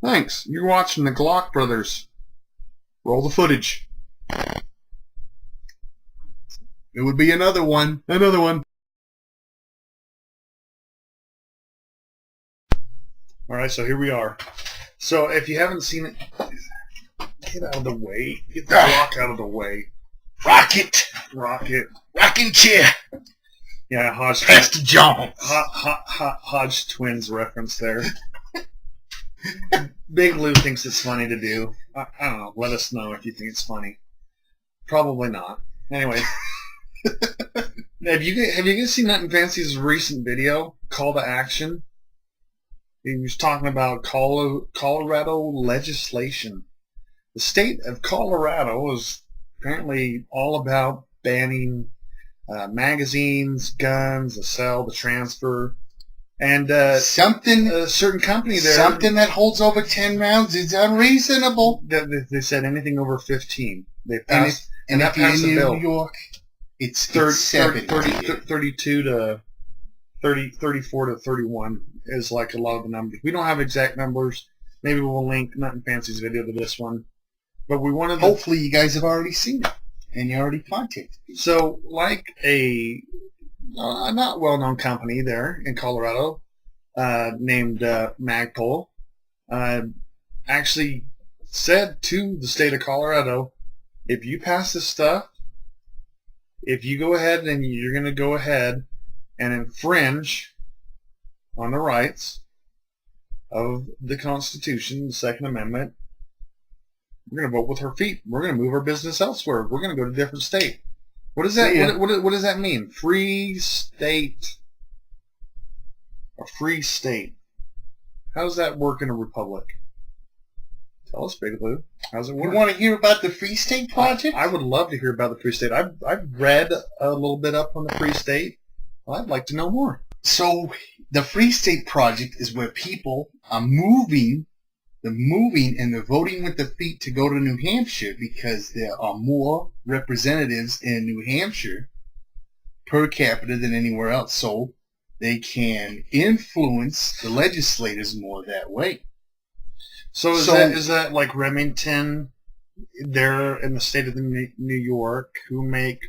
Thanks. You're watching the Glockbrothers. Roll the footage. It would be another one. Another one. Alright, so here we are. So if you haven't seen it, get out of the way. Get the Glock out of the way. Rocket. Rocking chair. Yeah, Hodge. Pastor John. Hodge twins reference there. Big Lou thinks it's funny to do. I don't know. Let us know if you think it's funny. Probably not. Anyway. Have you guys seen Nutnfancy's recent video, Call to Action? He was talking about Colorado legislation. The state of Colorado is apparently all about banning magazines, guns, the sale, the transfer, and a certain company there. Something that holds over 10 rounds is unreasonable. They said anything over 15. They passed, and that if you're passed in the bill. New York, it's 32 to 30, 34 to 31 is like a lot of the numbers. We don't have exact numbers. Maybe we'll link Nutnfancy's video to this one. But we wanted to... Hopefully you guys have already seen it. And you already contacted people. So, like a not well-known company there in Colorado named Magpul actually said to the state of Colorado, if you pass this stuff, if you go ahead and you're going to go ahead and infringe on the rights of the Constitution, the Second Amendment, we're going to vote with our feet. We're going to move our business elsewhere. We're going to go to a different state. What does that? Yeah. What does that mean? Free state. A free state. How does that work in a republic? Tell us, Big Lou. How's it work? You want to hear about the Free State Project? I would love to hear about the Free State. I've read a little bit up on the Free State. Well, I'd like to know more. So the Free State Project is where people are moving. They're moving and they're voting with their feet to go to New Hampshire because there are more representatives in New Hampshire per capita than anywhere else. So they can influence the legislators more that way. So is that like Remington there in the state of New York who make,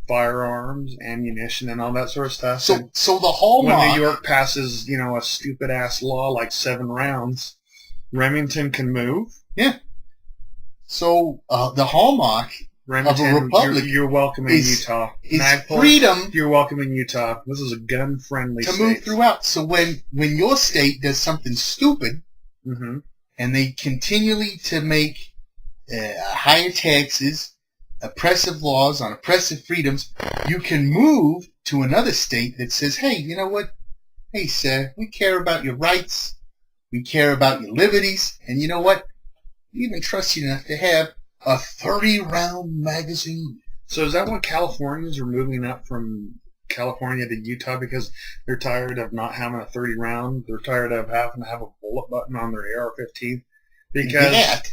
firearms, ammunition, and all that sort of stuff? So the hallmark... When New York passes, a stupid-ass law like 7 rounds, Remington can move? Yeah. So the hallmark Remington, of a republic you're welcome in Utah. Is Magpul, freedom. You're welcome in Utah. This is a gun-friendly state. To move throughout. So when your state does something stupid, mm-hmm. and they continually to make higher taxes, oppressive laws on oppressive freedoms, you can move to another state that says, hey, you know what? Hey, sir, we care about your rights. We care about your liberties. And you know what? We even trust you enough to have a 30-round magazine. So is that why Californians are moving up from California to Utah? Because they're tired of not having a 30-round? They're tired of having to have a bullet button on their AR-15? Because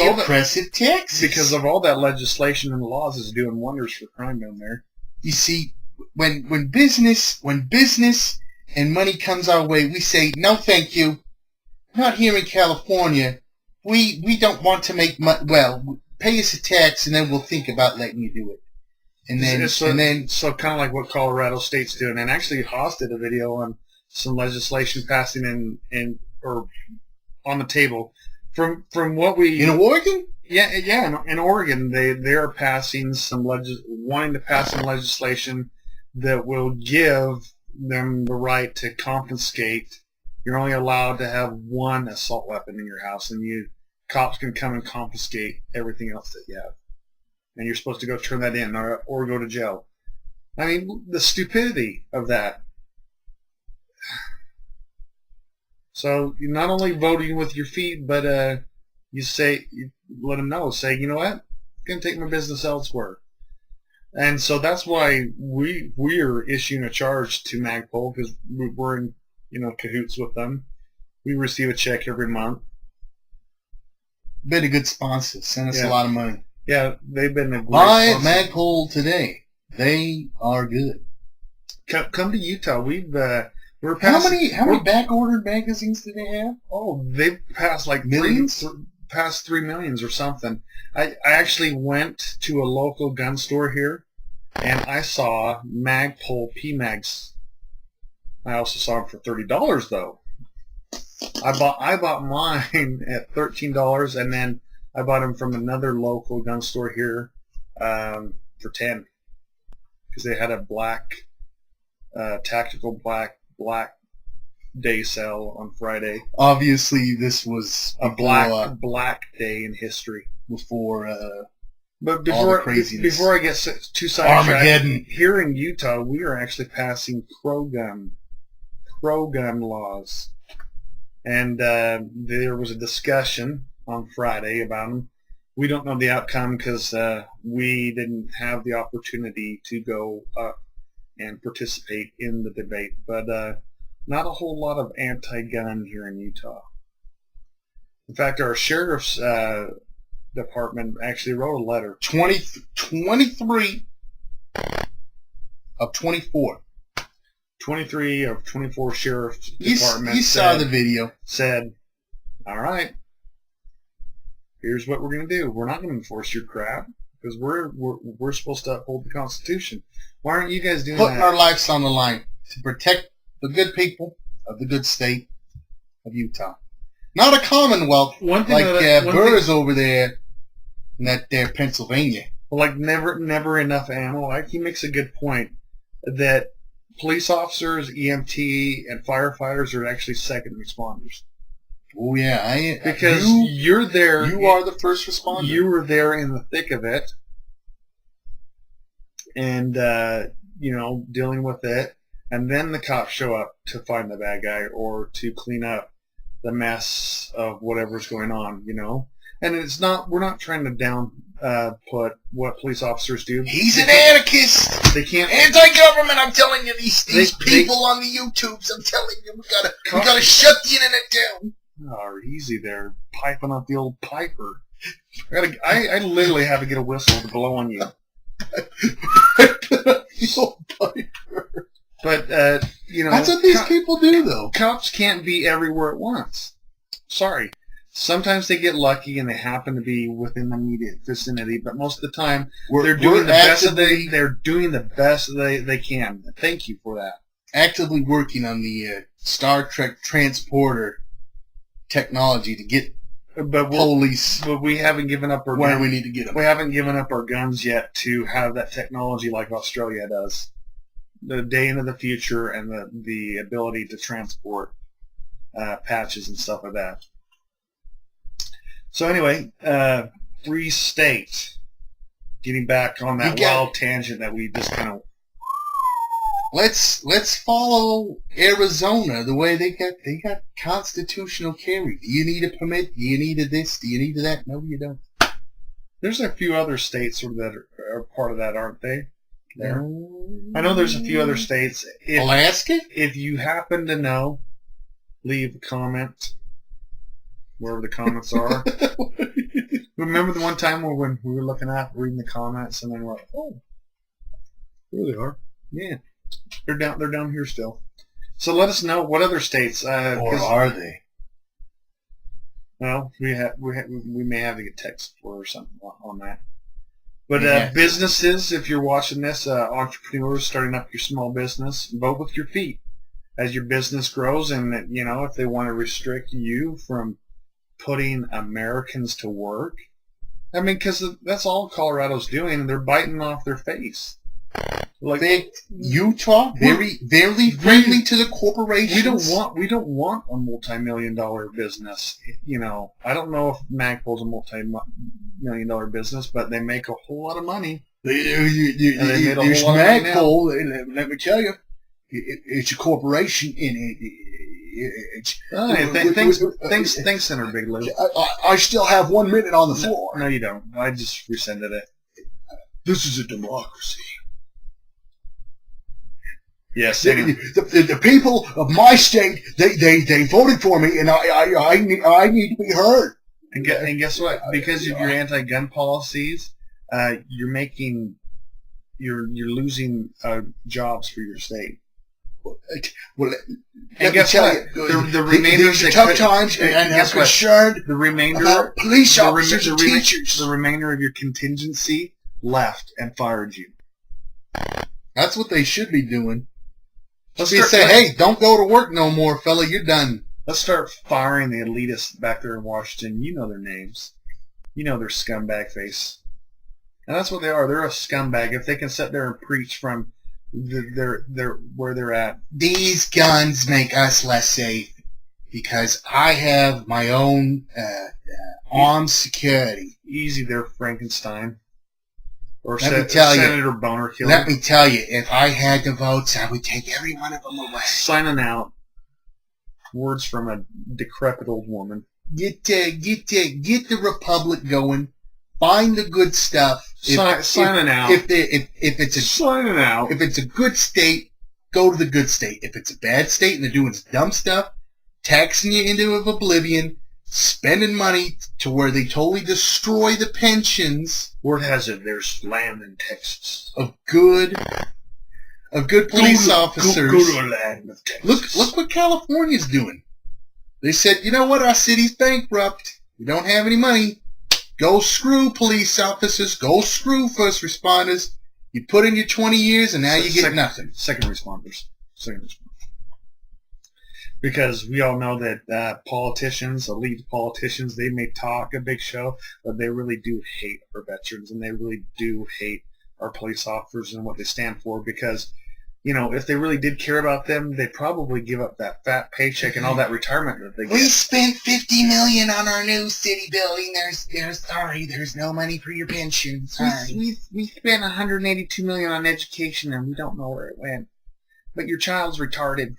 all the oppressive taxes. Because of all that legislation and laws is doing wonders for crime down there. You see, when business and money comes our way, we say, no thank you. Not here in California. We don't want to make money. Well, pay us a tax and then we'll think about letting you do it. And then so kind of like what Colorado State's doing. And actually Haas did a video on some legislation passing or on the table. From what we... In Oregon? Yeah, in Oregon, they're passing wanting to pass some legislation that will give them the right to confiscate. You're only allowed to have one assault weapon in your house, and cops can come and confiscate everything else that you have. And you're supposed to go turn that in or go to jail. I mean, the stupidity of that. So you're not only voting with your feet, but you let them know. Say, you know what? I'm going to take my business elsewhere. And so that's why we are issuing a charge to Magpul, because we're in cahoots with them. We receive a check every month. Been a good sponsor. Send us a lot of money. Yeah, they've been a great Buy sponsor. Magpul today. They are good. Come to Utah. How many back-ordered magazines do they have? Oh, they've passed like millions? past 3 millions or something. I actually went to a local gun store here, and I saw Magpul PMags. I also saw them for $30 though. I bought mine at $13, and then I bought them from another local gun store here for $10 because they had a black tactical black day sale on Friday. Obviously, this was a black day in history before. But before I get too sidetracked, Armageddon. Here in Utah, we are actually passing pro-gun laws, and there was a discussion on Friday about them. We don't know the outcome because we didn't have the opportunity to go up and participate in the debate, but not a whole lot of anti-gun here in Utah. In fact, our sheriff's department actually wrote a letter. 23 of 24. 23 of 24 sheriff's departments. You saw the video. Said, all right, here's what we're going to do. We're not going to enforce your crap because we're supposed to uphold the Constitution. Why aren't you guys doing that? Putting our lives on the line to protect the good people of the good state of Utah. Not a commonwealth like Berz over there in that there Pennsylvania. Well, like never enough ammo. Like he makes a good point that police officers, EMT, and firefighters are actually second responders. Oh yeah, because you're there. You are the first responder. You were there in the thick of it, and dealing with it, and then the cops show up to find the bad guy or to clean up the mess of whatever's going on. And it's not. We're not trying to put what police officers do. He's an anarchist. They can't. Anti-government. I'm telling you, these people on the YouTubes. I'm telling you, we gotta shut the internet down. Oh, easy there, piping up the old piper. I literally have to get a whistle to blow on you. The old piper. But that's what these people do, though. Cops can't be everywhere at once. Sorry. Sometimes they get lucky and they happen to be within the immediate vicinity, but most of the time they're doing the best they can. Thank you for that. Actively working on the Star Trek transporter technology to get police. But we haven't given up our where we need to get them. We haven't given up our guns yet to have that technology like Australia does. The day into the future and the ability to transport patches and stuff like that. So anyway, Free State. Getting back on that wild tangent that we just kind of. Let's follow Arizona the way they got constitutional carry. Do you need a permit? Do you need a this? Do you need a that? No, you don't. There's a few other states that are part of that, aren't they? There. I know there's a few other states. Alaska? If you happen to know, leave a comment wherever the comments are. Remember the one time when we were reading the comments and then we're like, oh, here they are. Yeah. They're down here still. So let us know what other states. Or are they? Well, we may have to get text or something on that. But businesses, if you're watching this, entrepreneurs starting up your small business, vote with your feet as your business grows. And if they want to restrict you from putting Americans to work, I mean, because that's all Colorado's doing, and they're biting off their face. Like Utah, very friendly to the corporations. We don't want a multi-million-dollar business. I don't know if Magpul's a multi-million-dollar business, but they make a whole lot of money. Magpul, let me tell you, it's a corporation, and thanks, Senator Big Lou. I still have 1 minute on the floor. No, you don't. I just rescinded it. This is a democracy. Yes, the people of my state, they voted for me, and I need to be heard. And guess what? Because of your anti-gun policies, you're losing jobs for your state. Well, And guess what? The remainder these are tough times, and I'm guess what? concerned The remainder, about police officers and the teachers. The remainder of your contingency left and fired you. That's what they should be doing. Let's They say, hey, don't go to work no more, fella. You're done. Let's start firing the elitists back there in Washington. You know their names. You know their scumbag face. And that's what they are. They're a scumbag. If they can sit there and preach from where they're at. These guns make us less safe because I have my own armed security. Easy there, Frankenstein. Or Senator Boner Killer. Let me tell you, if I had the votes, I would take every one of them away. Signing out. Words from a decrepit old woman. Get the Republic going. Find the good stuff. Signing out. If it's a good state, go to the good state. If it's a bad state and they're doing dumb stuff, taxing you into oblivion, spending money to where they totally destroy the pensions. Word has it there's land in Texas of good police officers. Go to land of Texas. Look what California's doing. They said, you know what, our city's bankrupt. We don't have any money. Go screw police officers. Go screw first responders. You put in your 20 years and now you get nothing. Second responders. Because we all know that politicians, elite politicians, they may talk a big show, but they really do hate our veterans, and they really do hate our police officers and what they stand for. Because, you know, if they really did care about them, they'd probably give up that fat paycheck and all that retirement that they get. We spent $50 million on our new city building. There's no money for your pension. Sorry. We spent $182 million on education, and we don't know where it went. But your child's retarded.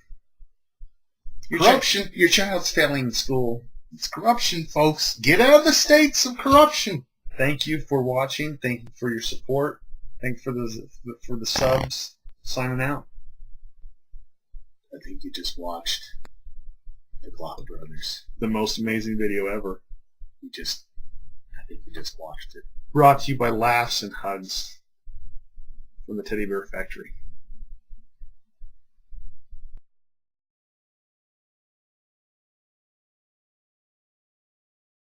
Corruption. Your child's failing school. It's corruption, folks. Get out of the states of corruption. Thank you for watching. Thank you for your support. Thank you for the subs. Signing out. I think you just watched the Glockbrothers. The most amazing video ever. I think you just watched it. Brought to you by Laughs and Hugs from the Teddy Bear Factory.